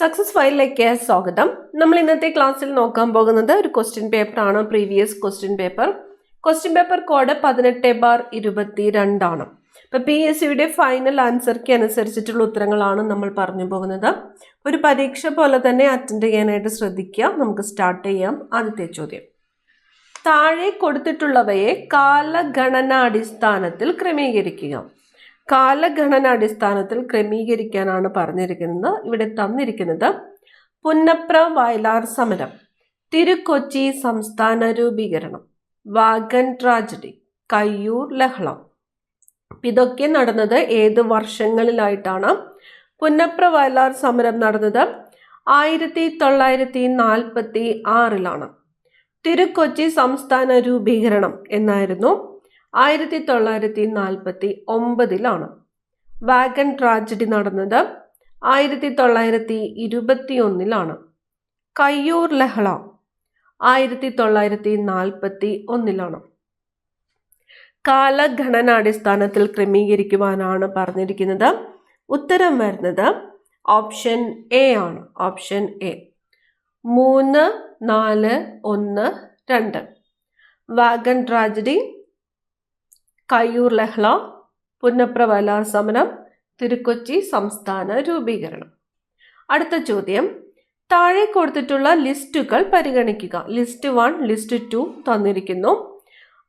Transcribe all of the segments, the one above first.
Success ഫയലിലേക്ക് സ്വാഗതം. നമ്മൾ ഇന്നത്തെ ക്ലാസ്സിൽ നോക്കാൻ പോകുന്നത് ഒരു ക്വസ്റ്റ്യൻ പേപ്പർ ആണ്. പ്രീവിയസ് ക്വസ്റ്റ്യൻ പേപ്പർ കോഡ് 18/22 ആണ്. ഇപ്പൊ PSCയുടെ ഫൈനൽ ആൻസർക്ക് അനുസരിച്ചിട്ടുള്ള ഉത്തരങ്ങളാണ് നമ്മൾ പറഞ്ഞു പോകുന്നത്. ഒരു പരീക്ഷ പോലെ തന്നെ അറ്റൻഡ് ചെയ്യാനായിട്ട് ശ്രദ്ധിക്കുക. നമുക്ക് സ്റ്റാർട്ട് ചെയ്യാം. ആദ്യത്തെ ചോദ്യം, താഴെ കൊടുത്തിട്ടുള്ളവയെ കാലഗണനാടിസ്ഥാനത്തിൽ ക്രമീകരിക്കുക. കാലഗണനാടിസ്ഥാനത്തിൽ ക്രമീകരിക്കാനാണ് പറഞ്ഞിരിക്കുന്നത്. ഇവിടെ തന്നിരിക്കുന്നത് പുന്നപ്ര വയലാർ സമരം, തിരുക്കൊച്ചി സംസ്ഥാന രൂപീകരണം, വാഗൻ ട്രാജഡി, കയ്യൂർ ലഹള. ഇതൊക്കെ നടന്നത് ഏത് വർഷങ്ങളിലായിട്ടാണ്? പുന്നപ്ര വയലാർ സമരം നടന്നത് 1946 തിരുക്കൊച്ചി സംസ്ഥാന രൂപീകരണം എന്നായിരുന്നു 1949. വാഗൻ ട്രാജഡി നടന്നത് 1921. കയ്യൂർ ലഹള 1941. കാലഗണനാടിസ്ഥാനത്തിൽ ക്രമീകരിക്കുവാനാണ് പറഞ്ഞിരിക്കുന്നത്. ഉത്തരം വരുന്നത് ഓപ്ഷൻ എ ആണ്. Option A 3, 4, 1, 2. Wagen tragedy, Kayyur ലഹള, പുന്നപ്ര വയലാർ സമരം, തിരുക്കൊച്ചി സംസ്ഥാന രൂപീകരണം. അടുത്ത ചോദ്യം, താഴെ കൊടുത്തിട്ടുള്ള ലിസ്റ്റുകൾ പരിഗണിക്കുക. ലിസ്റ്റ് 1, ലിസ്റ്റ് 2 തന്നിരിക്കുന്നു.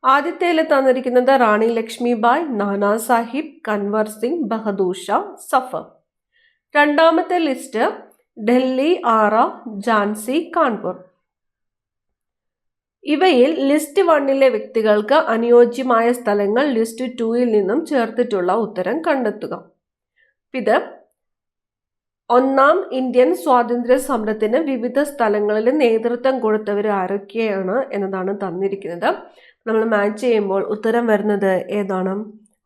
ആദ്യത്തേൽ തന്നിരിക്കുന്നത് റാണി ലക്ഷ്മിബായ്, നാനാ സാഹിബ്, കൻവർ സിംഗ്, ബഹദൂർ ഷാ, സഫർ. രണ്ടാമത്തെ ലിസ്റ്റ് ഡൽഹി, ആറ, ഝാൻസി, കാൺപൂർ. ഇവയിൽ ലിസ്റ്റ് 1ലെ വ്യക്തികൾക്ക് അനുയോജ്യമായ സ്ഥലങ്ങൾ ലിസ്റ്റ് 2ൽ നിന്നും ചേർത്തിട്ടുള്ള ഉത്തരം കണ്ടെത്തുക. ഇത് ഒന്നാം ഇന്ത്യൻ സ്വാതന്ത്ര്യ സമരത്തിന് വിവിധ സ്ഥലങ്ങളിൽ നേതൃത്വം കൊടുത്തവർ ആരൊക്കെയാണ് എന്നതാണ് തന്നിരിക്കുന്നത്. നമ്മൾ മാച്ച് ചെയ്യുമ്പോൾ ഉത്തരം വരുന്നത് ഏതാണ്?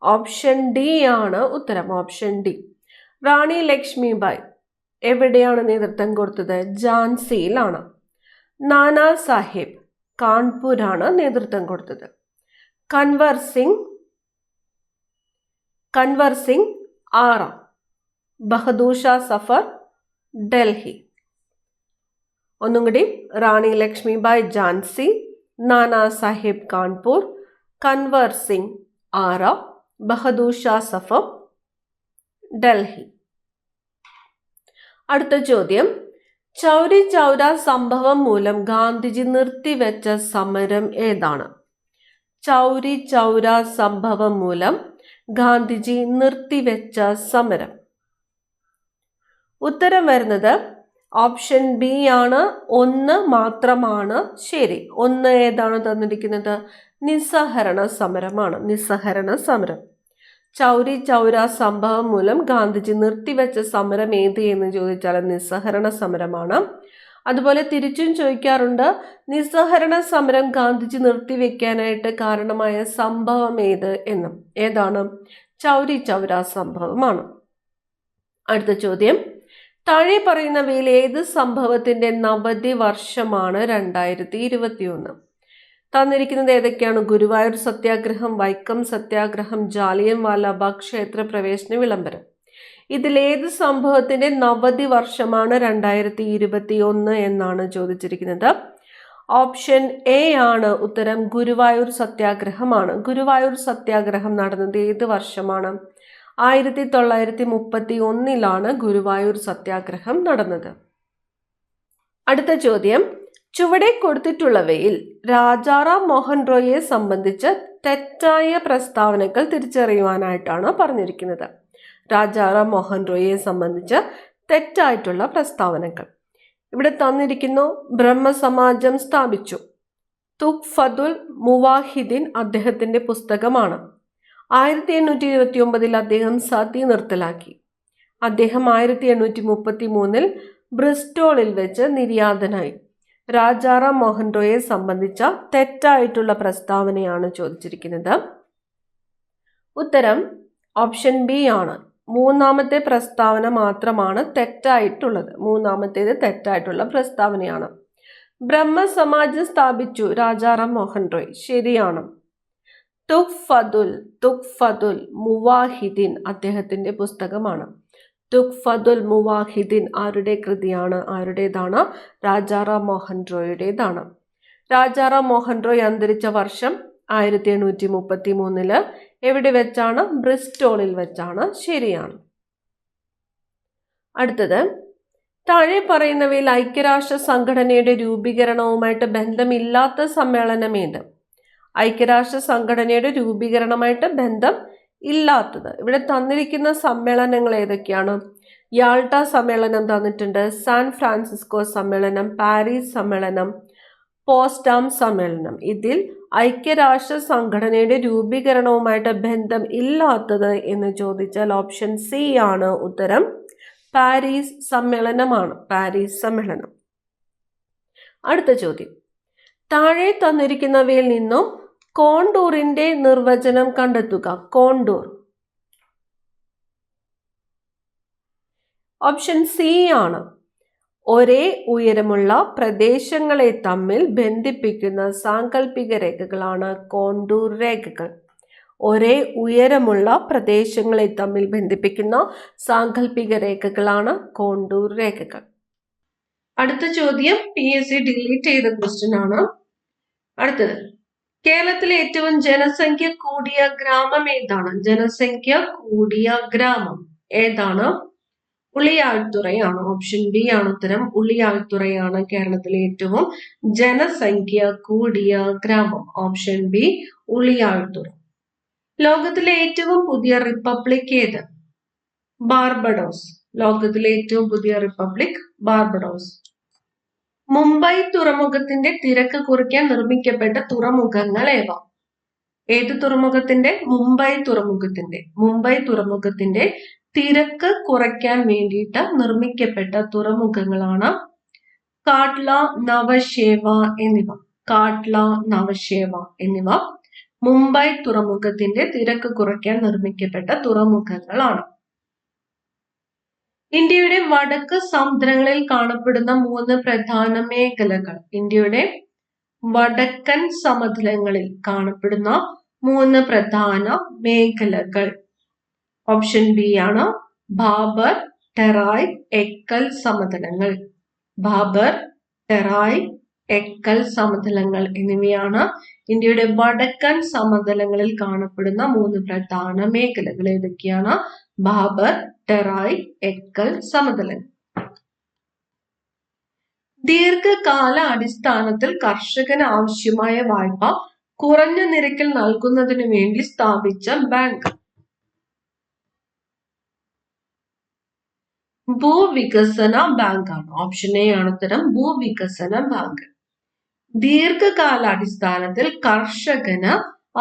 ഓപ്ഷൻ ഡി ആണ് ഉത്തരം. Option D. റാണി ലക്ഷ്മിബായ് എവിടെയാണ് നേതൃത്വം കൊടുത്തത്? ഝാൻസിയിലാണ്. നാനാ സാഹിബ് കാൺപൂരാണ് നേതൃത്വം കൊടുത്തത്. കൻവർ സിംഗ് ആറ. ബഹദൂർ ഷാ സഫർ ഡൽഹി. ഒന്നും കൂടി, റാണി ലക്ഷ്മിബായ് ഝാൻസി, നാനാ സാഹിബ് കാൺപൂർ, കൻവർ സിംഗ് ആറ, ബഹദൂർ ഷാ സഫർ ഡൽഹി. അടുത്ത ചോദ്യം, ചൗരി ചൗര സംഭവം മൂലം ഗാന്ധിജി നിർത്തിവെച്ച സമരം ഏതാണ്? ചൗരി ചൗര സംഭവം മൂലം ഗാന്ധിജി നിർത്തിവെച്ച സമരം. ഉത്തരം വരുന്നത് ഓപ്ഷൻ ബി ആണ്. 1 മാത്രമാണ് ശരി. 1 ഏതാണ് തന്നിരിക്കുന്നത്? നിസ്സഹരണ സമരമാണ്. നിസ്സഹരണ സമരം. ചൗരി ചൗര സംഭവം മൂലം ഗാന്ധിജി നിർത്തിവെച്ച സമരം ഏത് എന്ന് ചോദിച്ചാൽ നിസ്സഹരണ സമരമാണ്. അതുപോലെ തിരിച്ചും ചോദിക്കാറുണ്ട്, നിസ്സഹരണ സമരം ഗാന്ധിജി നിർത്തിവെക്കാനായിട്ട് കാരണമായ സംഭവം ഏത് എന്നും. ഏതാണ്? ചൗരി ചൗര സംഭവമാണ്. അടുത്ത ചോദ്യം, താഴെ പറയുന്നവയിൽ ഏത് സംഭവത്തിന്റെ നവതി വർഷമാണ് 2021? തന്നിരിക്കുന്നത് ഏതൊക്കെയാണ്? ഗുരുവായൂർ സത്യാഗ്രഹം, വൈക്കം സത്യാഗ്രഹം, ജാലിയൻ വാലാബാഗ് ക്ഷേത്ര പ്രവേശന വിളംബരം. ഇതിലേത് സംഭവത്തിന്റെ നവതി വർഷമാണ് 2021 എന്നാണ് ചോദിച്ചിരിക്കുന്നത്. ഓപ്ഷൻ എ ആണ് ഉത്തരം. ഗുരുവായൂർ സത്യാഗ്രഹമാണ്. ഗുരുവായൂർ സത്യാഗ്രഹം നടന്നത് ഏത് വർഷമാണ്? 1931 ഗുരുവായൂർ സത്യാഗ്രഹം നടന്നത്. അടുത്ത ചോദ്യം, ചുവടെ കൊടുത്തിട്ടുള്ളവയിൽ രാജാറാം മോഹൻ റോയിയെ സംബന്ധിച്ച് തെറ്റായ പ്രസ്താവനകൾ തിരിച്ചറിയുവാനായിട്ടാണ് പറഞ്ഞിരിക്കുന്നത്. രാജാറാം മോഹൻ റോയിയെ സംബന്ധിച്ച് തെറ്റായിട്ടുള്ള പ്രസ്താവനകൾ ഇവിടെ തന്നിരിക്കുന്നു. ബ്രഹ്മസമാജം സ്ഥാപിച്ചു. തുഖ്ഫതുൽ മുവാഹിദീൻ അദ്ദേഹത്തിന്റെ പുസ്തകമാണ്. 1829 അദ്ദേഹം സതി നിർത്തലാക്കി. അദ്ദേഹം 1833 ബ്രിസ്റ്റോളിൽ വെച്ച് നിര്യാതനായി. രാജാറാം മോഹൻ റോയിയെ സംബന്ധിച്ച തെറ്റായിട്ടുള്ള പ്രസ്താവനയാണ് ചോദിച്ചിരിക്കുന്നത്. ഉത്തരം ഓപ്ഷൻ ബി ആണ്. മൂന്നാമത്തെ പ്രസ്താവന മാത്രമാണ് തെറ്റായിട്ടുള്ളത്. മൂന്നാമത്തേത് തെറ്റായിട്ടുള്ള പ്രസ്താവനയാണ്. ബ്രഹ്മസമാജം സ്ഥാപിച്ചു രാജാറാം മോഹൻ റോയ്, ശരിയാണ്. തുഖ്ഫതുൽ മുവാഹിദീൻ അദ്ദേഹത്തിന്റെ പുസ്തകമാണ്. തുഖ്ഫതുൽ മുവാഹിദീൻ ആരുടെ കൃതിയാണ്? ആരുടേതാണ്? രാജാറാം മോഹൻ റോയുടേതാണ്. രാജാറാം മോഹൻ റോയ് അന്തരിച്ച വർഷം 1833 എവിടെ വെച്ചാണ്? ബ്രിസ്റ്റോളിൽ വെച്ചാണ്. ശരിയാണ്. അടുത്തത്, താഴെ പറയുന്നവയിൽ ഐക്യരാഷ്ട്ര സംഘടനയുടെ രൂപീകരണവുമായിട്ട് ബന്ധമില്ലാത്ത സമ്മേളനം ഏത്? ഐക്യരാഷ്ട്ര സംഘടനയുടെ രൂപീകരണമായിട്ട് ബന്ധം ഇല്ലാത്തത്. ഇവിടെ തന്നിരിക്കുന്ന സമ്മേളനങ്ങൾ ഏതൊക്കെയാണ്? യാൾട്ട സമ്മേളനം തന്നിട്ടുണ്ട്, സാൻ ഫ്രാൻസിസ്കോ സമ്മേളനം, പാരീസ് സമ്മേളനം, പോസ്റ്റാം സമ്മേളനം. ഇതിൽ ഐക്യരാഷ്ട്ര സംഘടനയുടെ രൂപീകരണവുമായിട്ട് ബന്ധം ഇല്ലാത്തത് എന്ന് ചോദിച്ചാൽ ഓപ്ഷൻ സി ആണ് ഉത്തരം. പാരീസ് സമ്മേളനമാണ്. പാരീസ് സമ്മേളനം. അടുത്ത ചോദ്യം, താഴെ തന്നിരിക്കുന്നവയിൽ നിന്നും കോണ്ടൂറിന്റെ നിർവചനം കണ്ടെത്തുക. കോണ്ടൂർ. ഓപ്ഷൻ സി ആണ്. ഒരേ ഉയരമുള്ള പ്രദേശങ്ങളെ തമ്മിൽ ബന്ധിപ്പിക്കുന്ന സാങ്കല്പിക രേഖകളാണ് കോണ്ടൂർ രേഖകൾ. ഒരേ ഉയരമുള്ള പ്രദേശങ്ങളെ തമ്മിൽ ബന്ധിപ്പിക്കുന്ന സാങ്കല്പിക രേഖകളാണ് കോണ്ടൂർ രേഖകൾ. അടുത്ത ചോദ്യം PSC ഡിലീറ്റ് ചെയ്ത ക്വസ്റ്റ്യൻ ആണ്. അടുത്തത്, കേരളത്തിലെ ഏറ്റവും ജനസംഖ്യ കൂടിയ ഗ്രാമം ഏതാണ്? ജനസംഖ്യ കൂടിയ ഗ്രാമം ഏതാണ്? ഉളിയാൾത്തുറയാണ്. ഓപ്ഷൻ ബി ആണ് ഉത്തരം. ഉളിയാൾത്തുറയാണ് കേരളത്തിലെ ഏറ്റവും ജനസംഖ്യ കൂടിയ ഗ്രാമം. Option B, Uliyalthura. ലോകത്തിലെ ഏറ്റവും പുതിയ റിപ്പബ്ലിക് ഏത്? ബാർബഡോസ്. ലോകത്തിലെ ഏറ്റവും പുതിയ റിപ്പബ്ലിക് ബാർബഡോസ്. മുംബൈ തുറമുഖത്തിന്റെ തിരക്ക് കുറയ്ക്കാൻ നിർമ്മിക്കപ്പെട്ട തുറമുഖങ്ങൾ ഏവ? ഏത് തുറമുഖത്തിന്റെ? മുംബൈ തുറമുഖത്തിന്റെ തിരക്ക് കുറയ്ക്കാൻ വേണ്ടിയിട്ട് നിർമ്മിക്കപ്പെട്ട തുറമുഖങ്ങളാണ് കാട്ല, നവശേവ എന്നിവ മുംബൈ തുറമുഖത്തിന്റെ തിരക്ക് കുറയ്ക്കാൻ നിർമ്മിക്കപ്പെട്ട തുറമുഖങ്ങളാണ്. ഇന്ത്യയുടെ വടക്ക് സമുദ്രങ്ങളിൽ കാണപ്പെടുന്ന 3 പ്രധാന മേഖലകൾ. ഇന്ത്യയുടെ വടക്കൻ സമതലങ്ങളിൽ കാണപ്പെടുന്ന 3 പ്രധാന മേഖലകൾ. ഓപ്ഷൻ ബി ആണ് ഭാബർ, ടെറായ്, എക്കൽ സമതലങ്ങൾ. ഭാബർ, ടെറായ്, എക്കൽ സമതലങ്ങൾ എന്നിവയാണ് ഇന്ത്യയുടെ വടക്കൻ സമതലങ്ങളിൽ കാണപ്പെടുന്ന 3 പ്രധാന മേഖലകൾ. ഏതൊക്കെയാണ്? ഭാബർ, ടെറായ്, എക്കൽ സമതലങ്ങൾ. ദീർഘകാല അടിസ്ഥാനത്തിൽ കർഷകന് ആവശ്യമായ വായ്പ കുറഞ്ഞ നിരക്കിൽ നൽകുന്നതിന് വേണ്ടി സ്ഥാപിച്ച ബാങ്ക്. ഭൂവികസന ബാങ്ക് ആണ്. ഓപ്ഷൻ എ ആണ് ഉത്തരം. ഭൂവികസന ബാങ്ക്. ദീർഘകാലാടിസ്ഥാനത്തിൽ കർഷകന്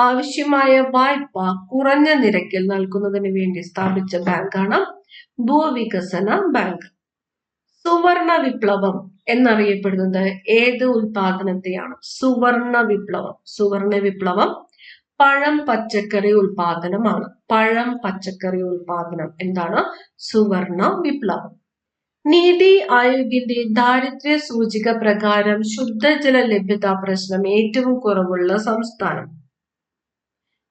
ആവശ്യമായ വായ്പ കുറഞ്ഞ നിരക്കിൽ നൽകുന്നതിന് വേണ്ടി സ്ഥാപിച്ച ബാങ്കാണ് ഭൂവികസന ബാങ്ക്. സുവർണ വിപ്ലവം എന്നറിയപ്പെടുന്നത് ഏത് ഉൽപാദനത്തെയാണ്? സുവർണ വിപ്ലവം പഴം പച്ചക്കറി ഉൽപാദനമാണ്. പഴം പച്ചക്കറി ഉൽപാദനം എന്താണ്? സുവർണ വിപ്ലവം. നീതി ആയോഗിന്റെ ദാരിദ്ര്യ സൂചിക പ്രകാരം ശുദ്ധജല ലഭ്യതാ പ്രശ്നം ഏറ്റവും കുറവുള്ള സംസ്ഥാനം.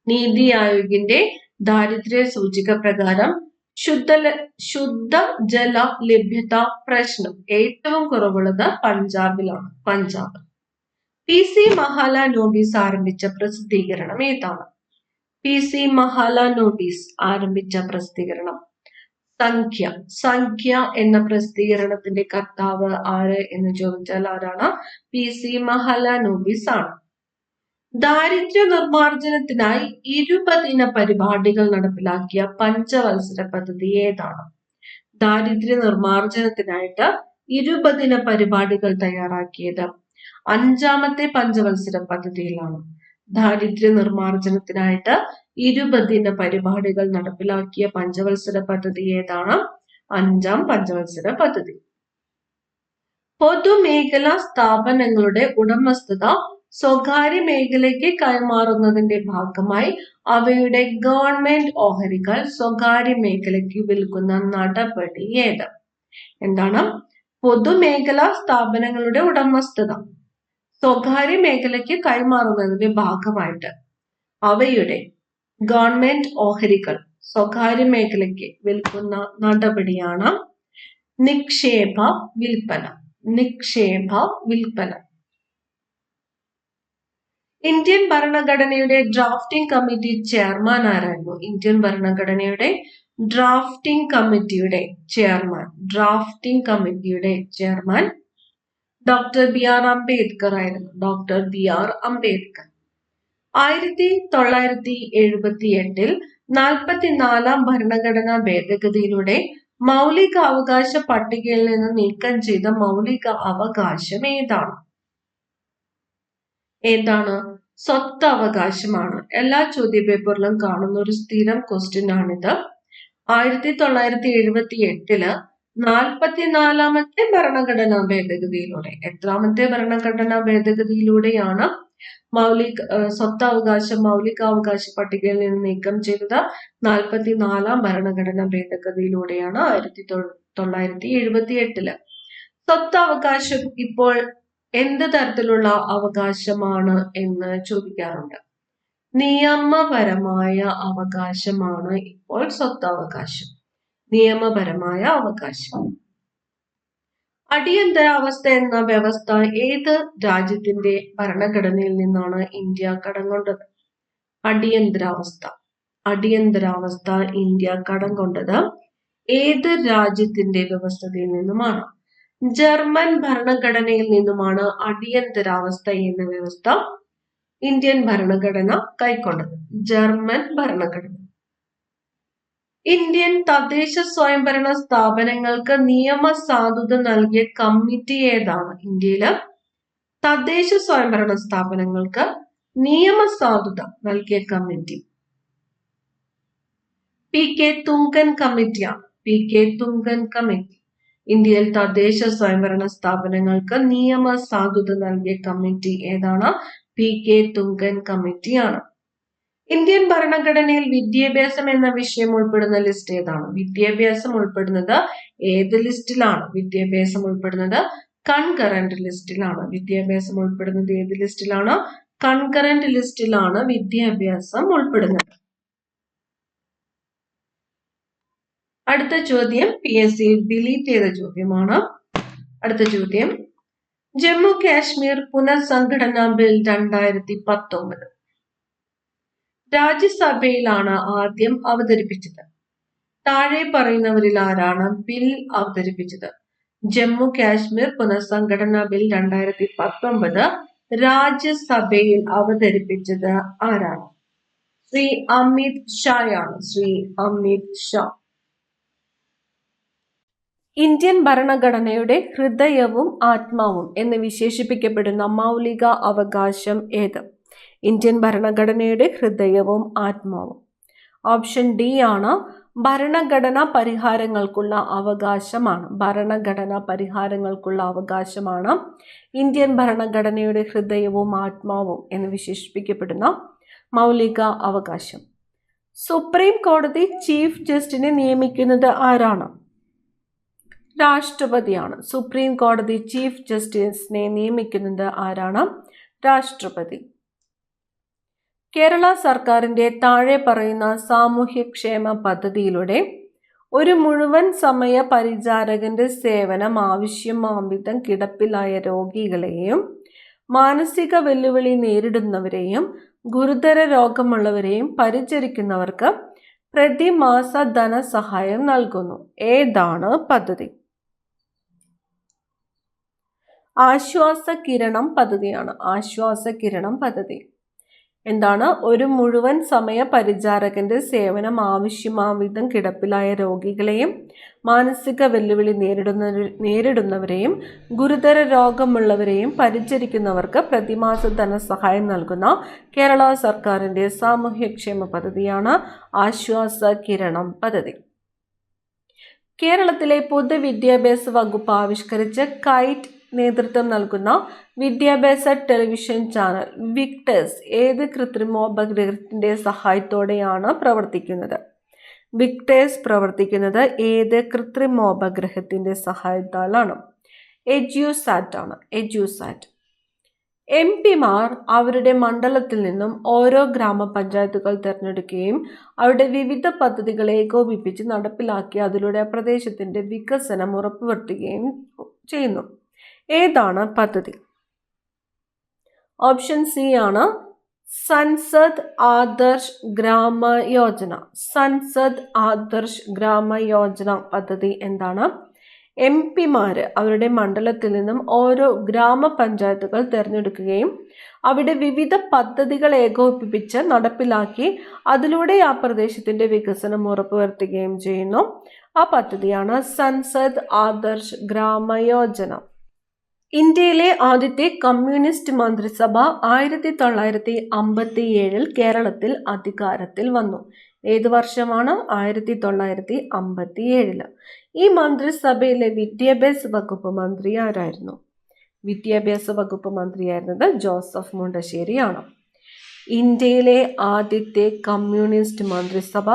നീതി ആയോഗിന്റെ ദാരിദ്ര്യ സൂചിക പ്രകാരം ശുദ്ധജല ലഭ്യതാ പ്രശ്നം ഏറ്റവും കുറവുള്ളത് പഞ്ചാബിലാണ്. പഞ്ചാബ്. PC മഹാലനോബിസ് ആരംഭിച്ച പ്രസിദ്ധീകരണം ഏതാണ്? PC മഹാലനോബിസ് ആരംഭിച്ച പ്രസിദ്ധീകരണം സംഖ്യ എന്ന പ്രസിദ്ധീകരണത്തിന്റെ കർത്താവ് ആര് എന്ന് ചോദിച്ചാൽ ആരാണ്? PC മഹാലനോബിസ് ആണ്. ദാരിദ്ര്യ നിർമ്മാർജ്ജനത്തിനായി 20 പരിപാടികൾ നടപ്പിലാക്കിയ പഞ്ചവത്സര പദ്ധതി ഏതാണ്? ദാരിദ്ര്യ നിർമ്മാർജ്ജനത്തിനായിട്ട് 20 പരിപാടികൾ തയ്യാറാക്കിയത് 5ാമത്തെ പഞ്ചവത്സര പദ്ധതിയിലാണ്. ദാരിദ്ര്യ നിർമ്മാർജ്ജനത്തിനായിട്ട് 20 പരിപാടികൾ നടപ്പിലാക്കിയ പഞ്ചവത്സര പദ്ധതി ഏതാണ്? 5ാം പഞ്ചവത്സര പദ്ധതി. പൊതുമേഖലാ സ്ഥാപനങ്ങളുടെ ഉടമസ്ഥത സ്വകാര്യ മേഖലയ്ക്ക് കൈമാറുന്നതിന്റെ ഭാഗമായി അവയുടെ ഗവൺമെന്റ് ഓഹരികൾ സ്വകാര്യ മേഖലയ്ക്ക് വിൽക്കുന്ന നടപടി ഏത്? എന്താണ്? പൊതുമേഖലാ സ്ഥാപനങ്ങളുടെ ഉടമസ്ഥത സ്വകാര്യ മേഖലയ്ക്ക് കൈമാറുന്നതിന്റെ ഭാഗമായിട്ട് അവയുടെ ഗവൺമെന്റ് ഓഹരികൾ സ്വകാര്യ മേഖലയ്ക്ക് വിൽക്കുന്ന നടപടിയാണ് നിക്ഷേപ വിൽപ്പന. നിക്ഷേപ വിൽപ്പന. ഇന്ത്യൻ ഭരണഘടനയുടെ ഡ്രാഫ്റ്റിംഗ് കമ്മിറ്റി ചെയർമാൻ ആരായിരുന്നു? ഇന്ത്യൻ ഭരണഘടനയുടെ ഡ്രാഫ്റ്റിംഗ് കമ്മിറ്റിയുടെ chairman doctor B R Ambedkar ആയിരുന്നു. Doctor B R Ambedkar. 1978 44 ഭരണഘടനാ ഭേദഗതിയിലൂടെ മൗലിക അവകാശ പട്ടികയിൽ നിന്ന് നീക്കം ചെയ്ത മൗലിക അവകാശം ഏതാണ്? സ്വത്ത് അവകാശമാണ്. എല്ലാ ചോദ്യപേപ്പറിലും കാണുന്ന ഒരു സ്ഥിരം ക്വസ്റ്റ്യൻ ആണിത്. 1978 44 ഭരണഘടനാ ഭേദഗതിയിലൂടെ, എത്രാമത്തെ ഭരണഘടനാ ഭേദഗതിയിലൂടെയാണ് മൗലികാവകാശ പട്ടികയിൽ നിന്ന് നീക്കം ചെയ്തത്? 44 ഭരണഘടനാ ഭേദഗതിയിലൂടെയാണ് 1978. സ്വത്ത് അവകാശം ഇപ്പോൾ എന്ത് തരത്തിലുള്ള അവകാശമാണ് എന്ന് ചോദിക്കാറുണ്ട്. നിയമപരമായ അവകാശമാണ് ഇപ്പോൾ സ്വത്തവകാശം. നിയമപരമായ അവകാശം. അടിയന്തരാവസ്ഥ എന്ന വ്യവസ്ഥ ഏത് രാജ്യത്തിന്റെ ഭരണഘടനയിൽ നിന്നാണ് ഇന്ത്യ കടം കൊണ്ടത്? അടിയന്തരാവസ്ഥ ഇന്ത്യ കടം കൊണ്ടത് ഏത് രാജ്യത്തിന്റെ വ്യവസ്ഥയിൽ നിന്നുമാണ്? ജർമ്മൻ ഭരണഘടനയിൽ നിന്നുമാണ് അടിയന്തരാവസ്ഥ എന്ന വ്യവസ്ഥ ഇന്ത്യൻ ഭരണഘടന കൈക്കൊണ്ടത്. ജർമ്മൻ ഭരണഘടന. ഇന്ത്യൻ തദ്ദേശ സ്വയംഭരണ സ്ഥാപനങ്ങൾക്ക് നിയമസാധുത നൽകിയ കമ്മിറ്റി ഏതാണ്? ഇന്ത്യയില് തദ്ദേശ സ്വയംഭരണ സ്ഥാപനങ്ങൾക്ക് നിയമസാധുത നൽകിയ കമ്മിറ്റി PK തുങ്കൻ കമ്മിറ്റിയാണ്. PK Thungon committee. ഇന്ത്യയിൽ തദ്ദേശ സ്വയംഭരണ സ്ഥാപനങ്ങൾക്ക് നിയമസാധുത നൽകിയ കമ്മിറ്റി ഏതാണ്? PK തുങ്കൻ കമ്മിറ്റിയാണ്. ഇന്ത്യൻ ഭരണഘടനയിൽ വിദ്യാഭ്യാസം എന്ന വിഷയം ഉൾപ്പെടുന്ന ലിസ്റ്റ് ഏതാണ്? വിദ്യാഭ്യാസം ഉൾപ്പെടുന്നത് ഏത് ലിസ്റ്റിലാണ്? വിദ്യാഭ്യാസം ഉൾപ്പെടുന്നത് കൺകറന്റ് ലിസ്റ്റിലാണ്. വിദ്യാഭ്യാസം ഉൾപ്പെടുന്നത് ഏത് ലിസ്റ്റിലാണ്? കൺകറന്റ് ലിസ്റ്റിലാണ് വിദ്യാഭ്യാസം ഉൾപ്പെടുന്നത്. അടുത്ത ചോദ്യം PSC ഡിലീറ്റ് ചെയ്ത ചോദ്യമാണ്. അടുത്ത ചോദ്യം, ജമ്മു കാശ്മീർ പുനഃസംഘടനാ ബിൽ 2019 രാജ്യസഭയിലാണ് ആദ്യം അവതരിപ്പിച്ചത്. താഴെ പറയുന്നവരിൽ ആരാണ് ബിൽ അവതരിപ്പിച്ചത്? ജമ്മു കാശ്മീർ പുനഃസംഘടനാ ബിൽ 2019 രാജ്യസഭയിൽ അവതരിപ്പിച്ചത് ആരാണ്? ശ്രീ അമിത് ഷായാണ്. ശ്രീ അമിത് ഷാ. ഇന്ത്യൻ ഭരണഘടനയുടെ ഹൃദയവും ആത്മാവും എന്ന് വിശേഷിപ്പിക്കപ്പെടുന്ന മൗലിക അവകാശം ഏത്? ഇന്ത്യൻ ഭരണഘടനയുടെ ഹൃദയവും ആത്മാവും. ഓപ്ഷൻ ഡി ആണ്. ഭരണഘടനാ പരിഹാരങ്ങൾക്കുള്ള അവകാശമാണ്. ഭരണഘടനാ പരിഹാരങ്ങൾക്കുള്ള അവകാശമാണ് ഇന്ത്യൻ ഭരണഘടനയുടെ ഹൃദയവും ആത്മാവും എന്ന് വിശേഷിപ്പിക്കപ്പെടുന്ന മൗലിക അവകാശം. സുപ്രീം കോടതി ചീഫ് ജസ്റ്റിനെ നിയമിക്കുന്നത് ആരാണ്? രാഷ്ട്രപതിയാണ്. സുപ്രീം കോടതി ചീഫ് ജസ്റ്റിസിനെ നിയമിക്കുന്നത് ആരാണ്? രാഷ്ട്രപതി. കേരള സർക്കാരിന്റെ താഴെ പറയുന്ന സാമൂഹ്യക്ഷേമ പദ്ധതിയിലൂടെ ഒരു മുഴുവൻ സമയ പരിചാരകന്റെ സേവനം ആവശ്യമാംവിധം കിടപ്പിലായ രോഗികളെയും മാനസിക വെല്ലുവിളി നേരിടുന്നവരെയും ഗുരുതര രോഗമുള്ളവരെയും പരിചരിക്കുന്നവർക്ക് പ്രതിമാസ ധനസഹായം നൽകുന്നു. ഏതാണ് പദ്ധതി? ആശ്വാസകിരണം പദ്ധതിയാണ്. ആശ്വാസകിരണം പദ്ധതി. എന്താണ്? ഒരു മുഴുവൻ സമയ പരിചാരകന്റെ സേവനം ആവശ്യമാംവിധം കിടപ്പിലായ രോഗികളെയും മാനസിക വെല്ലുവിളി നേരിടുന്നവരെയും ഗുരുതര രോഗമുള്ളവരെയും പരിചരിക്കുന്നവർക്ക് പ്രതിമാസ ധനസഹായം നൽകുന്ന കേരള സർക്കാരിന്റെ സാമൂഹ്യക്ഷേമ പദ്ധതിയാണ് ആശ്വാസകിരണം പദ്ധതി. കേരളത്തിലെ പൊതുവിദ്യാഭ്യാസ വകുപ്പ് ആവിഷ്കരിച്ച കൈറ്റ് നേതൃത്വം നൽകുന്ന വിദ്യാഭ്യാസ ടെലിവിഷൻ ചാനൽ വിക്ടേഴ്സ് ഏത് കൃത്രിമോപഗ്രഹത്തിന്റെ സഹായത്തോടെയാണ് പ്രവർത്തിക്കുന്നത്? വിക്ടേഴ്സ് പ്രവർത്തിക്കുന്നത് ഏത് കൃത്രിമോപഗ്രഹത്തിന്റെ സഹായത്താലാണ്? എഡ്യൂസാറ്റ് ആണ്. എഡ്യൂസാറ്റ്. MP മാർ അവരുടെ മണ്ഡലത്തിൽ നിന്നും ഓരോ ഗ്രാമപഞ്ചായത്തുകൾ തിരഞ്ഞെടുക്കുകയും അവരുടെ വിവിധ പദ്ധതികൾ ഏകോപിപ്പിച്ച് നടപ്പിലാക്കി അതിലൂടെ ആ പ്രദേശത്തിന്റെ വികസനം ഉറപ്പുവരുത്തുകയും ചെയ്യുന്നു. ഏതാണ് പദ്ധതി? ഓപ്ഷൻ സി ആണ് സൻസദ് ആദർശ് ഗ്രാമ യോജന. സൻസദ് ആദർശ് ഗ്രാമ യോജന പദ്ധതി എന്താണ്? MP മാർ അവരുടെ മണ്ഡലത്തിൽ നിന്നും ഓരോ ഗ്രാമപഞ്ചായത്തുകൾ തിരഞ്ഞെടുക്കുകയും അവിടെ വിവിധ പദ്ധതികൾ ഏകോപിപ്പിച്ച് നടപ്പിലാക്കി അതിലൂടെ ആ പ്രദേശത്തിന്റെ വികസനം ഉറപ്പുവരുത്തുകയും ചെയ്യുന്നു. ആ പദ്ധതിയാണ് സൻസദ് ആദർശ് ഗ്രാമ യോജന. ഇന്ത്യയിലെ ആദ്യത്തെ കമ്മ്യൂണിസ്റ്റ് മന്ത്രിസഭ 1957 കേരളത്തിൽ അധികാരത്തിൽ വന്നു. ഏത് വർഷമാണ്? 1957. ഈ മന്ത്രിസഭയിലെ വിദ്യാഭ്യാസ വകുപ്പ് മന്ത്രി ആരായിരുന്നു? വിദ്യാഭ്യാസ വകുപ്പ് മന്ത്രിയായിരുന്നത് ജോസഫ് മുണ്ടശ്ശേരിയാണ്. ഇന്ത്യയിലെ ആദ്യത്തെ കമ്മ്യൂണിസ്റ്റ് മന്ത്രിസഭ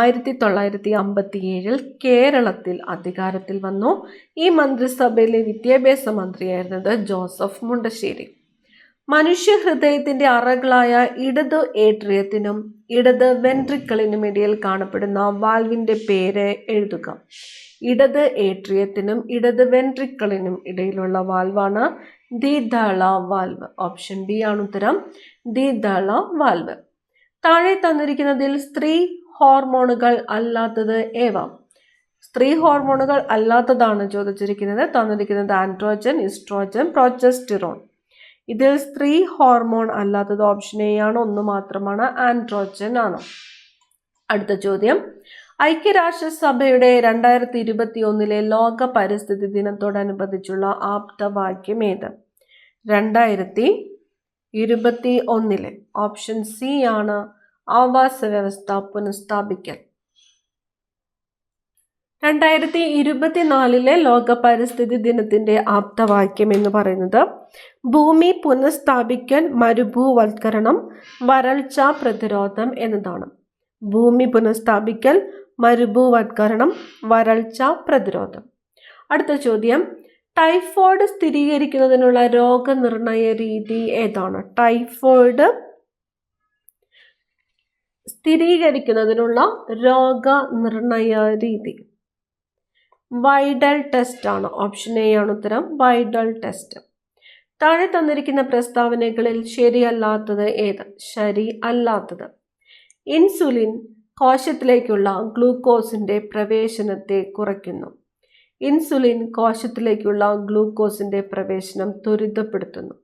1957 കേരളത്തിൽ അധികാരത്തിൽ വന്നു. ഈ മന്ത്രിസഭയിലെ വിദ്യാഭ്യാസ മന്ത്രിയായിരുന്നത് ജോസഫ് മുണ്ടശ്ശേരി. മനുഷ്യഹൃദയത്തിന്റെ അറകളായ ഇടത് ഏട്രിയത്തിനും ഇടത് വെൻട്രിക്കിളിനും ഇടയിൽ കാണപ്പെടുന്ന വാൽവിന്റെ പേര് എഴുതുക. ഇടത് ഏട്രിയത്തിനും ഇടത് വെൻട്രിക്കിളിനും ഇടയിലുള്ള വാൽവാണ് ദ്വിതള വാൽവ്. ഓപ്ഷൻ ബി ആണ് ഉത്തരം, ദ്വിതള വാൽവ്. താഴെ തന്നിരിക്കുന്നതിൽ സ്ത്രീ ഹോർമോണുകൾ അല്ലാത്തത് ഏവ? സ്ത്രീ ഹോർമോണുകൾ അല്ലാത്തതാണ് ചോദിച്ചിരിക്കുന്നത്. തന്നിരിക്കുന്നത് ആൻഡ്രോജൻ, ഇസ്ട്രോജൻ, പ്രൊജസ്റ്റിറോൺ. ഇതിൽ സ്ത്രീ ഹോർമോൺ അല്ലാത്തത് ഓപ്ഷൻ എ ആണ്, ഒന്ന് മാത്രമാണ്, ആൻഡ്രോജൻ ആണ്. അടുത്ത ചോദ്യം, ഐക്യരാഷ്ട്രസഭയുടെ 2021 ലോക പരിസ്ഥിതി ദിനത്തോടനുബന്ധിച്ചുള്ള ആപ്തവാക്യം ഏത്? 2021. ഓപ്ഷൻ സി ആണ്, ആവാസ വ്യവസ്ഥ പുനഃസ്ഥാപിക്കൽ. 2024 ലോക പരിസ്ഥിതി ദിനത്തിന്റെ ആപ്തവാക്യം എന്ന് പറയുന്നത് ഭൂമി പുനഃസ്ഥാപിക്കൽ, മരുഭൂവൽക്കരണം, വരൾച്ച പ്രതിരോധം എന്നതാണ്. ഭൂമി പുനഃസ്ഥാപിക്കൽ, മരുഭൂവൽക്കരണം, വരൾച്ച പ്രതിരോധം. അടുത്ത ചോദ്യം, ടൈഫോയിഡ് സ്ഥിരീകരിക്കുന്നതിനുള്ള രോഗനിർണയ രീതി ഏതാണ്? ടൈഫോയിഡ് സ്ഥിരീകരിക്കുന്നതിനുള്ള രോഗനിർണയ രീതി വൈഡൽ ടെസ്റ്റ് ആണ്. ഓപ്ഷൻ എ ആണ് ഉത്തരം, വൈഡൽ ടെസ്റ്റ്. താഴെ തന്നിരിക്കുന്ന പ്രസ്താവനകളിൽ ശരിയല്ലാത്തത് ഏത്? ശരി അല്ലാത്തത്. ഇൻസുലിൻ കോശത്തിലേക്കുള്ള ഗ്ലൂക്കോസിന്റെ പ്രവേശനത്തെ കുറയ്ക്കുന്നു. ഇൻസുലിൻ കോശത്തിലേക്കുള്ള ഗ്ലൂക്കോസിന്റെ പ്രവേശനം ത്വരിതപ്പെടുത്തുന്നു.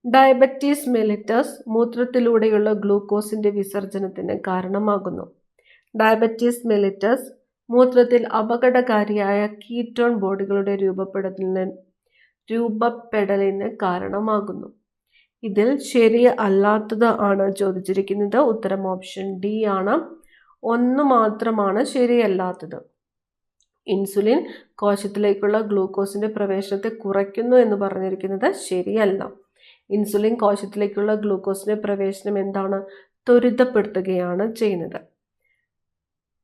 ഡയബറ്റീസ് മെലിറ്റസ് മൂത്രത്തിലൂടെയുള്ള ഗ്ലൂക്കോസിന്റെ വിസർജനത്തിന് കാരണമാകുന്നു. ഡയബറ്റീസ് മെലിറ്റസ് മൂത്രത്തിൽ അപകടകാരിയായ കീറ്റോൺ ബോഡികളുടെ രൂപപ്പെടലിന് കാരണമാകുന്നു. ഇതിൽ ശരി അല്ലാത്തത് ആണ് ചോദിച്ചിരിക്കുന്നത്. ഉത്തരം ഓപ്ഷൻ ഡി ആണ്, ഒന്ന് മാത്രമാണ് ശരിയല്ലാത്തത്. ഇൻസുലിൻ കോശത്തിലേക്കുള്ള ഗ്ലൂക്കോസിന്റെ പ്രവേശനത്തെ കുറയ്ക്കുന്നു എന്ന് പറഞ്ഞിരിക്കുന്നത് ശരിയല്ല. ഇൻസുലിൻ കോശത്തിലേക്കുള്ള ഗ്ലൂക്കോസിന്റെ പ്രവേശനം എന്താണ്? ത്വരിതപ്പെടുത്തുകയാണ് ചെയ്യുന്നത്.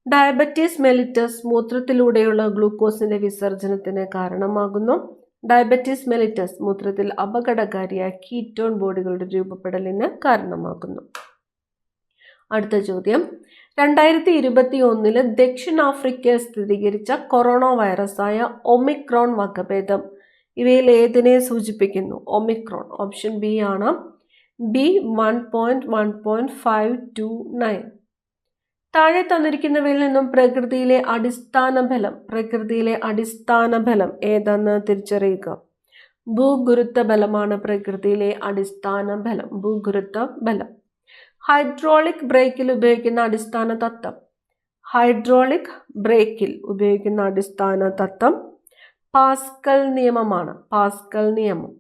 ഡയബറ്റീസ് മെലിറ്റസ് മൂത്രത്തിലൂടെയുള്ള ഗ്ലൂക്കോസിന്റെ വിസർജനത്തിന് കാരണമാകുന്നു. ഡയബറ്റീസ് മെലിറ്റസ് മൂത്രത്തിൽ അപകടകാരിയായ കീറ്റോൺ ബോഡികളുടെ രൂപപ്പെടലിന് കാരണമാകുന്നു. അടുത്ത ചോദ്യം, 2021 ദക്ഷിണാഫ്രിക്കയിൽ സ്ഥിരീകരിച്ച കൊറോണ വൈറസായ ഒമിക്രോൺ വകഭേദം ഇവയിൽ ഏതിനെ സൂചിപ്പിക്കുന്നു? ഒമിക്രോൺ. ഓപ്ഷൻ ബി ആണ്, B1.1.529. താഴെ തന്നിരിക്കുന്നവയിൽ നിന്നും പ്രകൃതിയിലെ അടിസ്ഥാന ബലം ഏതെന്ന് തിരിച്ചറിയുക. ഭൂഗുരുത്വ ബലമാണ് പ്രകൃതിയിലെ അടിസ്ഥാന ബലം. ഭൂഗുരുത്വ ബലം. ഹൈഡ്രോളിക് ബ്രേക്കിൽ ഉപയോഗിക്കുന്ന അടിസ്ഥാന തത്വം പാസ്കൽ നിയമമാണ്. പാസ്കൽ നിയമം.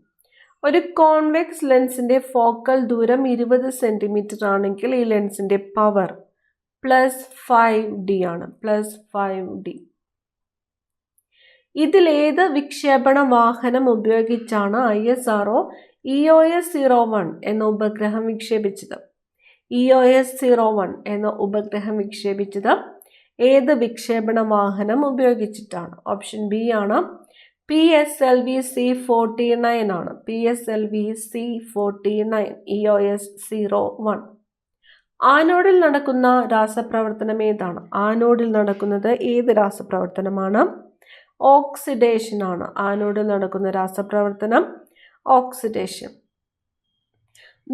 ഒരു കോൺവെക്സ് ലെൻസിന്റെ ഫോക്കൽ ദൂരം 20 സെന്റിമീറ്റർ ആണെങ്കിൽ ഈ ലെൻസിന്റെ പവർ +5D ആണ്. +5D. ഇതിലേത് വിക്ഷേപണ വാഹനം ഉപയോഗിച്ചാണ് ISRO EOS-01 എന്ന ഉപഗ്രഹം വിക്ഷേപിച്ചത്? EOS-01 എന്ന ഉപഗ്രഹം വിക്ഷേപിച്ചത് ഏത് വിക്ഷേപണ വാഹനം ഉപയോഗിച്ചിട്ടാണ്? ഓപ്ഷൻ ബി ആണ്, PSLV C49 ആണ്. PSLV C49, EOS 01. ആനോഡിൽ നടക്കുന്ന രാസപ്രവർത്തനം ഏതാണ്? ആനോഡിൽ നടക്കുന്നത് ഏത് രാസപ്രവർത്തനമാണ്? ഓക്സിഡേഷൻ ആണ്. ആനോഡിൽ നടക്കുന്ന രാസപ്രവർത്തനം ഓക്സിഡേഷൻ.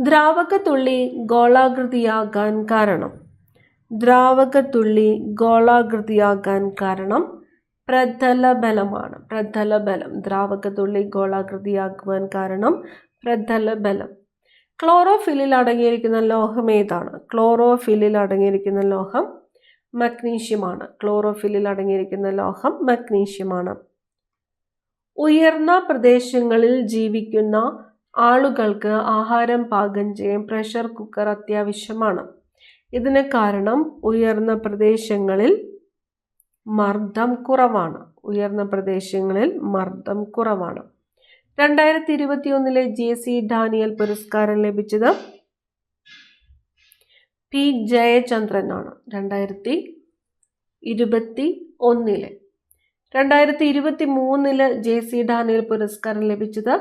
ദ്രാവകത്തുള്ളി ഗോളാകൃതിയാകാൻ കാരണം? ദ്രാവകത്തുള്ളി ഗോളാകൃതിയാകാൻ കാരണം പ്രതലബലമാണ്. പ്രതലബലം. ദ്രാവകത്തുള്ളി ഗോളാകൃതിയാക്കുവാൻ കാരണം പ്രതലബലം. ക്ലോറോഫില്ലിൽ അടങ്ങിയിരിക്കുന്ന ലോഹം ഏതാണ്? ക്ലോറോഫില്ലിൽ അടങ്ങിയിരിക്കുന്ന ലോഹം മഗ്നീഷ്യമാണ്. ക്ലോറോഫില്ലിൽ അടങ്ങിയിരിക്കുന്ന ലോഹം മഗ്നീഷ്യമാണ്. ഉയർന്ന പ്രദേശങ്ങളിൽ ജീവിക്കുന്ന ആളുകൾക്ക് ആഹാരം പാകം ചെയ്യാൻ പ്രഷർ കുക്കർ അത്യാവശ്യമാണ്. ഇതിന് കാരണം ഉയർന്ന പ്രദേശങ്ങളിൽ മർദ്ദം കുറവാണ്. ഉയർന്ന പ്രദേശങ്ങളിൽ മർദ്ദം കുറവാണ്. 2021 JC ഡാനിയൽ പുരസ്കാരം ലഭിച്ചത് P. ജയചന്ദ്രനാണ്. 2021. 2023 JC ഡാനിയൽ പുരസ്കാരം ലഭിച്ചത്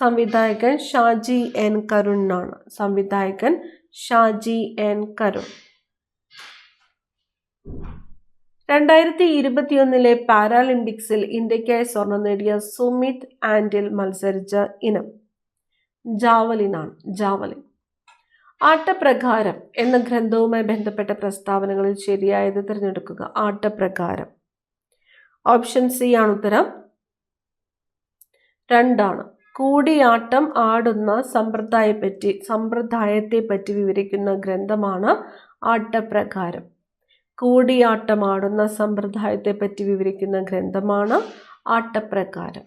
സംവിധായകൻ ഷാജി N. കരുണിനാണ്. സംവിധായകൻ ഷാജി N. കരുൺ. 2021 പാരാലിമ്പിക്സിൽ ഇന്ത്യക്കായി സ്വർണം നേടിയ സുമിത് ആൻഡിൽ മത്സരിച്ച ഇനം ജാവലിനാണ്. ജാവലിൻ. ആട്ടപ്രകാരം എന്ന ഗ്രന്ഥവുമായി ബന്ധപ്പെട്ട പ്രസ്താവനകളിൽ ശരിയായത് തിരഞ്ഞെടുക്കുക. ആട്ടപ്രകാരം. ഓപ്ഷൻ സി ആണ് ഉത്തരം. 2. കൂടിയാട്ടം ആടുന്ന സമ്പ്രദായത്തെ പറ്റി വിവരിക്കുന്ന ഗ്രന്ഥമാണ് ആട്ടപ്രകാരം. കൂടിയാട്ടമാടുന്ന സമ്പ്രദായത്തെ പറ്റി വിവരിക്കുന്ന ഗ്രന്ഥമാണ് ആട്ടപ്രകാരം.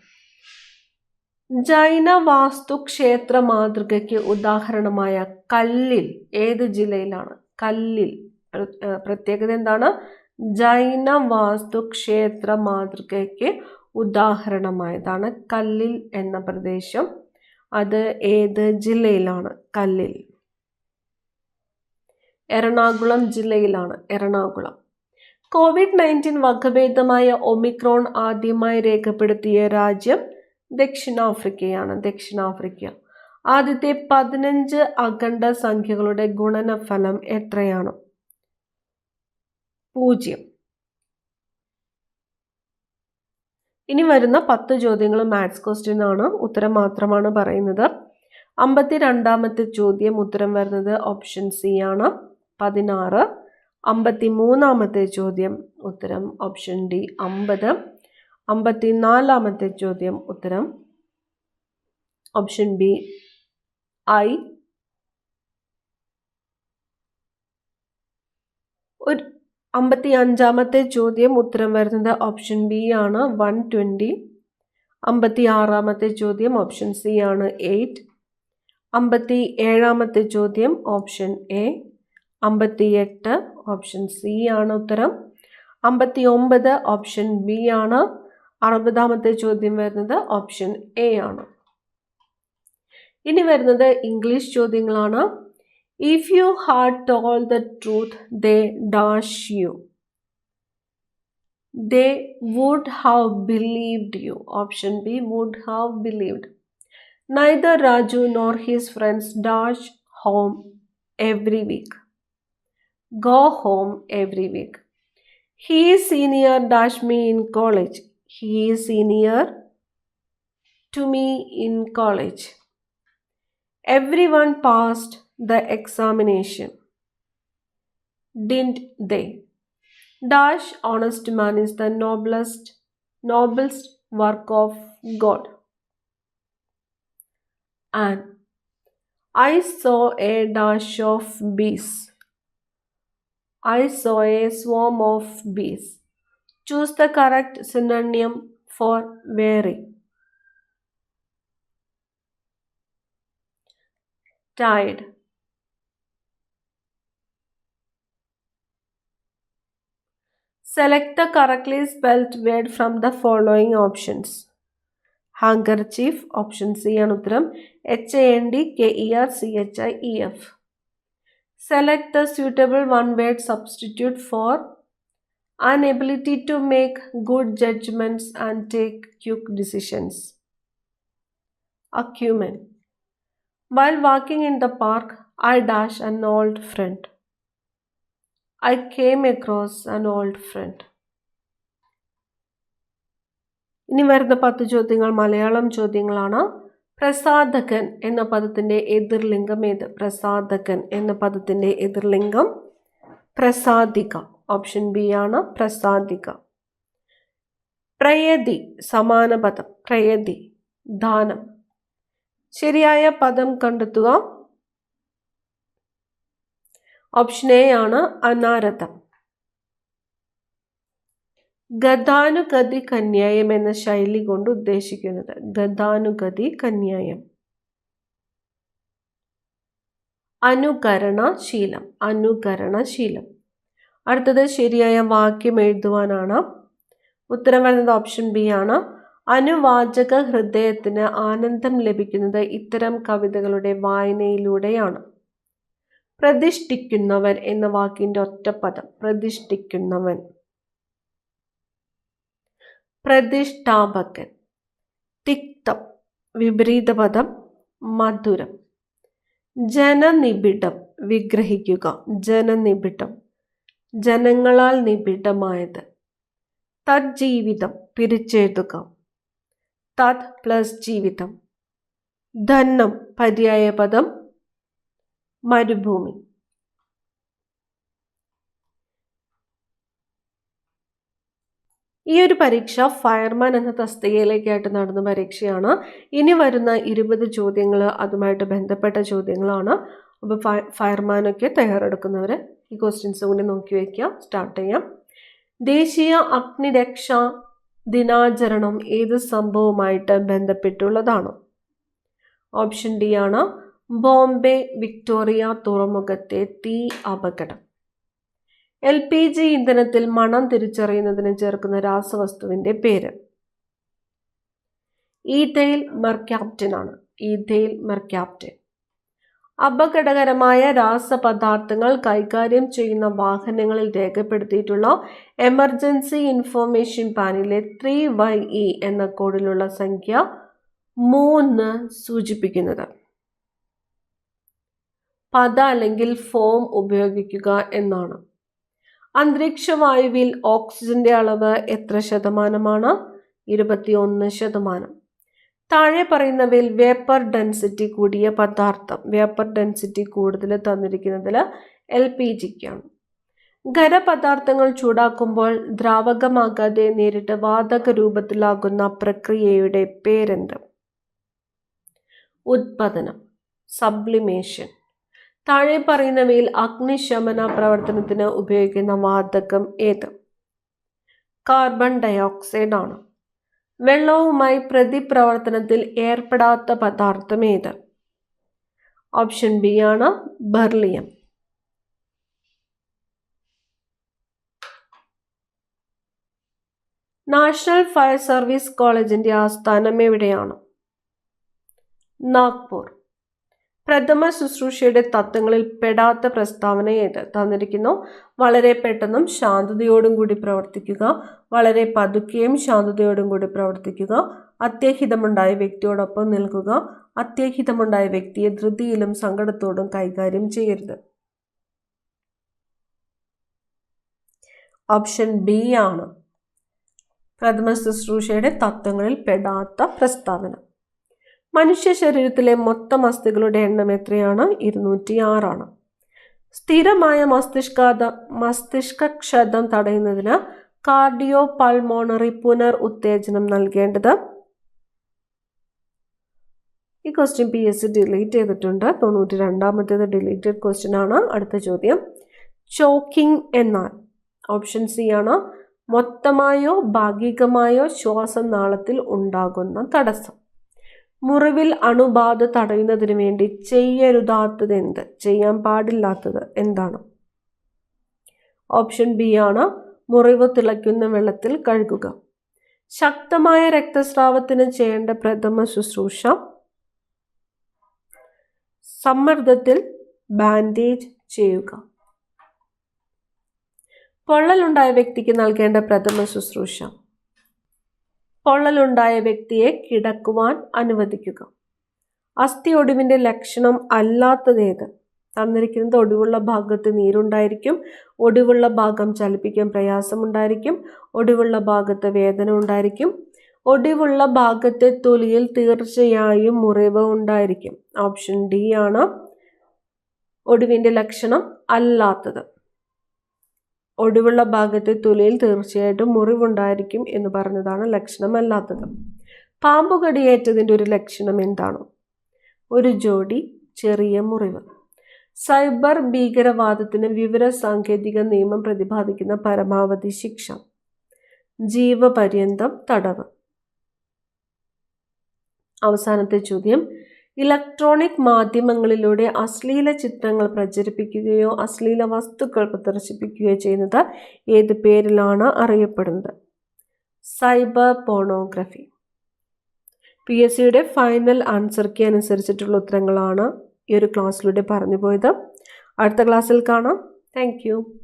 ജൈന വാസ്തുക്ഷേത്ര മാതൃകയ്ക്ക് ഉദാഹരണമായ കല്ലിൽ ഏത് ജില്ലയിലാണ്? കല്ലിൽ പ്രത്യേകത എന്താണ്? ജൈന വാസ്തുക്ഷേത്ര മാതൃകയ്ക്ക് ഉദാഹരണമായതാണ് കല്ലിൽ എന്ന പ്രദേശം. അത് ഏത് ജില്ലയിലാണ്? കല്ലിൽ എറണാകുളം ജില്ലയിലാണ്. എറണാകുളം. COVID-19 വകഭേദമായ ഒമിക്രോൺ ആദ്യമായി രേഖപ്പെടുത്തിയ രാജ്യം ദക്ഷിണാഫ്രിക്കയാണ്. ദക്ഷിണാഫ്രിക്ക. ആദ്യത്തെ 15 അഖണ്ഡ സംഖ്യകളുടെ ഗുണനഫലം എത്രയാണ്? 0. ഇനി വരുന്ന 10 ചോദ്യങ്ങൾ മാത്സ് ക്വസ്റ്റ്യൻ ആണ്. ഉത്തരം മാത്രമാണ് പറയുന്നത്. 52ാമത്തെ ചോദ്യം ഉത്തരം വരുന്നത് ഓപ്ഷൻ സി ആണ്. 16. 53ാമത്തെ ചോദ്യം ഉത്തരം ഓപ്ഷൻ ഡി 50. 54ാമത്തെ ചോദ്യം ഉത്തരം ഓപ്ഷൻ ബി ഐ. 55ാമത്തെ ചോദ്യം ഉത്തരം വരുന്നത് ഓപ്ഷൻ ബി ആണ് 120. 56ാമത്തെ ചോദ്യം ഓപ്ഷൻ സി ആണ് 8. 57ാമത്തെ ചോദ്യം ഓപ്ഷൻ എ. 58 ഓപ്ഷൻ സി ആണ് ഉത്തരം. 59 ഓപ്ഷൻ ബി ആണ്. 60ാമത്തെ ചോദ്യം വരുന്നത് ഓപ്ഷൻ എ ആണ്. ഇനി വരുന്നത് ഇംഗ്ലീഷ് ചോദ്യങ്ങളാണ്. If you had told the truth, they dash you. They would have believed you. Option B, would have believed. Neither Raju nor his friends dash home every week. Go home every week. He is senior dash me in college. He is senior to me in college. Everyone passed the examination. Didn't they? Dash honest man is the noblest work of God. And I saw a dash of bees. I saw a swarm of bees. Choose the correct synonym for weary. Tired. Select the correctly spelled word from the following options. Handkerchief, option C ആണ് ഉത്തരം. HANDKERCHIEF. Select the suitable one word substitute for an ability to make good judgments and take quick decisions. Acumen. While walking in the park, I dashed an old friend. I came across an old friend. ഇനി വരുന്ന 10 ചോദ്യങ്ങൾ മലയാളം ചോദ്യങ്ങളാണ്. പ്രസാധകൻ എന്ന പദത്തിൻ്റെ എതിർലിംഗം ഏത്? പ്രസാധകൻ എന്ന പദത്തിൻ്റെ എതിർലിംഗം പ്രസാദിക. Option B ആണ് പ്രസാദിക. പ്രയതി സമാന പദം. പ്രയതി ദാനം. ശരിയായ പദം കണ്ടെത്തുക. ഓപ്ഷൻ എ ആണ് അനാരതം. ഗതാനുഗതി കന്യായം എന്ന ശൈലി കൊണ്ട് ഉദ്ദേശിക്കുന്നത്? ഗതാനുഗതി കന്യായം. അനുകരണശീലം. അനുകരണശീലം. അടുത്തത് ശരിയായ വാക്യം എഴുതുവാനാണ്. ഉത്തരം വരുന്നത് ഓപ്ഷൻ ബി ആണ്. അനുവാചക ഹൃദയത്തിന് ആനന്ദം ലഭിക്കുന്നത് ഇത്തരം കവിതകളുടെ വായനയിലൂടെയാണ്. പ്രതിഷ്ഠിക്കുന്നവൻ എന്ന വാക്കിൻ്റെ ഒറ്റപ്പദം. പ്രതിഷ്ഠിക്കുന്നവൻ. പ്രതിഷ്ഠാപകൻ. തിക്തം വിപരീത പദം മധുരം. ജനനിബിഡം വിഗ്രഹിക്കുക. ജനനിബിഡം ജനങ്ങളാൽ നിബിഡമായത്. തജ്ജീവിതം പിരിച്ചെഴുതുക. തത് പ്ലസ് ജീവിതം. ധന്നം പര്യായ പദം മരുഭൂമി. ഈ ഒരു പരീക്ഷ ഫയർമാൻ എന്ന തസ്തികയിലേക്കായിട്ട് നടന്ന പരീക്ഷയാണ്. ഇനി വരുന്ന 20 ചോദ്യങ്ങൾ അതുമായിട്ട് ബന്ധപ്പെട്ട ചോദ്യങ്ങളാണ്. അപ്പോൾ ഫയർമാനൊക്കെ തയ്യാറെടുക്കുന്നവർ ഈ ക്വസ്റ്റ്യൻസ് കൂടി നോക്കി വയ്ക്കുക. സ്റ്റാർട്ട് ചെയ്യാം. ദേശീയ അഗ്നിരക്ഷാ ദിനാചരണം ഏത് സംഭവവുമായിട്ട് ബന്ധപ്പെട്ടുള്ളതാണ്? ഓപ്ഷൻ ഡി ആണ് ബോംബെ വിക്ടോറിയ തുറമുഖത്തെ തീ അപകടം. LPG ഇന്ധനത്തിൽ മണം തിരിച്ചറിയുന്നതിന് ചേർക്കുന്ന രാസവസ്തുവിൻ്റെ പേര്? ഈഥൈൽ മെർക്യാപ്റ്റൻ ആണ്. Ethyl mercaptan. അപകടകരമായ രാസപദാർത്ഥങ്ങൾ കൈകാര്യം ചെയ്യുന്ന വാഹനങ്ങളിൽ രേഖപ്പെടുത്തിയിട്ടുള്ള എമർജൻസി ഇൻഫോർമേഷൻ പാനലിലെ 3YE എന്ന കോഡിലുള്ള സംഖ്യ 3 സൂചിപ്പിക്കുന്നത്? പദ അല്ലെങ്കിൽ ഫോം ഉപയോഗിക്കുക എന്നാണ്. അന്തരീക്ഷവായുവിൽ ഓക്സിജന്റെ അളവ് എത്ര ശതമാനമാണ്? 21%. താഴെ പറയുന്നവയിൽ വേപ്പർ ഡെൻസിറ്റി കൂടിയ പദാർത്ഥം. വേപ്പർ ഡെൻസിറ്റി കൂടുതൽ തന്നിരിക്കുന്നതിൽ LPGക്കാണ്. ഖരപദാർത്ഥങ്ങൾ ചൂടാക്കുമ്പോൾ ദ്രാവകമാകാതെ നേരിട്ട് വാതക രൂപത്തിലാകുന്ന പ്രക്രിയയുടെ പേരെന്ത്? ഉത്പതനം. സബ്ലിമേഷൻ. താഴെ പറയുന്നവയിൽ അഗ്നിശമന പ്രവർത്തനത്തിന് ഉപയോഗിക്കുന്ന വാതകം ഏത്? കാർബൺ ഡയോക്സൈഡ് ആണ്. വെള്ളവുമായി പ്രതിപ്രവർത്തനത്തിൽ ഏർപ്പെടാത്ത പദാർത്ഥം ഏത്? ഓപ്ഷൻ ബി ആണ് ബെർലിയം. നാഷണൽ ഫയർ സർവീസ് കോളേജിന്റെ ആസ്ഥാനം എവിടെയാണ്? നാഗ്പൂർ. പ്രഥമ ശുശ്രൂഷയുടെ തത്വങ്ങളിൽ പെടാത്ത പ്രസ്താവന ഏത്? തന്നിരിക്കുന്നു. വളരെ പെട്ടെന്നും ശാന്തതയോടും കൂടി പ്രവർത്തിക്കുക. വളരെ പതുക്കെയും ശാന്തതയോടും കൂടി പ്രവർത്തിക്കുക. അത്യാഹിതമുണ്ടായ വ്യക്തിയോടൊപ്പം നിൽക്കുക. അത്യാഹിതമുണ്ടായ വ്യക്തിയെ ധൃതിയിലും സങ്കടത്തോടും കൈകാര്യം ചെയ്യരുത്. ഓപ്ഷൻ ബി ആണ് പ്രഥമ ശുശ്രൂഷയുടെ തത്വങ്ങളിൽ പെടാത്ത പ്രസ്താവന. മനുഷ്യ ശരീരത്തിലെ മൊത്തം അസ്ഥികളുടെ എണ്ണം എത്രയാണ്? 206 ആണ്. സ്ഥിരമായ മസ്തിഷ്കക്ഷതം തടയുന്നതിന് കാർഡിയോ പൾമോണറി പുനർ ഉത്തേജനം നൽകേണ്ടത്? ഈ ക്വസ്റ്റ്യൻ PSC ഡിലീറ്റ് ചെയ്തിട്ടുണ്ട്. 92ാമത്തേത് ഡിലീറ്റഡ് ക്വസ്റ്റ്യൻ ആണ്. അടുത്ത ചോദ്യം. ചോക്കിംഗ് എന്നാൽ? ഓപ്ഷൻ സി ആണ് മൊത്തമായോ ഭാഗികമായോ ശ്വാസനാളത്തിൽ ഉണ്ടാകുന്ന തടസ്സം. മുറിവിൽ അണുബാധ തടയുന്നതിന് വേണ്ടി ചെയ്യരുതാത്തത് എന്ത്? ചെയ്യാൻ പാടില്ലാത്തത് എന്താണ്? ഓപ്ഷൻ ബി ആണ് മുറിവ് തിളയ്ക്കുന്ന വെള്ളത്തിൽ കഴുകുക. ശക്തമായ രക്തസ്രാവത്തിന് ചെയ്യേണ്ട പ്രഥമ ശുശ്രൂഷ? സമ്മർദ്ദത്തിൽ ബാൻഡേജ് ചെയ്യുക. പൊള്ളലുണ്ടായ വ്യക്തിക്ക് നൽകേണ്ട പ്രഥമ ശുശ്രൂഷ. പൊള്ളലുണ്ടായ വ്യക്തിയെ കിടക്കുവാൻ അനുവദിക്കുക. അസ്ഥി ഒടിവിൻ്റെ ലക്ഷണം അല്ലാത്തതേത്? തന്നിരിക്കുന്നത് ഒടിവുള്ള ഭാഗത്ത് നീരുണ്ടായിരിക്കും, ഒടിവുള്ള ഭാഗം ചലിപ്പിക്കാൻ പ്രയാസമുണ്ടായിരിക്കും, ഒടിവുള്ള ഭാഗത്ത് വേദന ഉണ്ടായിരിക്കും, ഒടിവുള്ള ഭാഗത്തെ തൊലിയിൽ തീർച്ചയായും മുറിവ് ഉണ്ടായിരിക്കും. ഓപ്ഷൻ ഡി ആണ് ഒടിവിൻ്റെ ലക്ഷണം അല്ലാത്തത്. ഒടിവുള്ള ഭാഗത്തെ തൊലിയിൽ തീർച്ചയായിട്ടും മുറിവുണ്ടായിരിക്കും എന്ന് പറഞ്ഞതാണ് ലക്ഷണമല്ലാത്തത്. പാമ്പ് കടിയേറ്റതിൻ്റെ ഒരു ലക്ഷണം എന്താണ്? ഒരു ജോഡി ചെറിയ മുറിവ്. സൈബർ ഭീകരവാദത്തിന് വിവര സാങ്കേതിക നിയമം പ്രതിപാദിക്കുന്ന പരമാവധി ശിക്ഷ ജീവപര്യന്തം തടവ്. അവസാനത്തെ ചോദ്യം, ഇലക്ട്രോണിക് മാധ്യമങ്ങളിലൂടെ അശ്ലീല ചിത്രങ്ങൾ പ്രചരിപ്പിക്കുകയോ അശ്ലീല വസ്തുക്കൾ പ്രദർശിപ്പിക്കുകയോ ചെയ്യുന്നത് ഏത് പേരിലാണ് അറിയപ്പെടുന്നത്? Cyber pornography. PSCയുടെ ഫൈനൽ ആൻസർ കീ അനുസരിച്ചിട്ടുള്ള ഉത്തരങ്ങളാണ് ഈ ഒരു ക്ലാസ്സിലൂടെ പറഞ്ഞു പോയത്. അടുത്ത ക്ലാസ്സിൽ കാണാം. Thank you.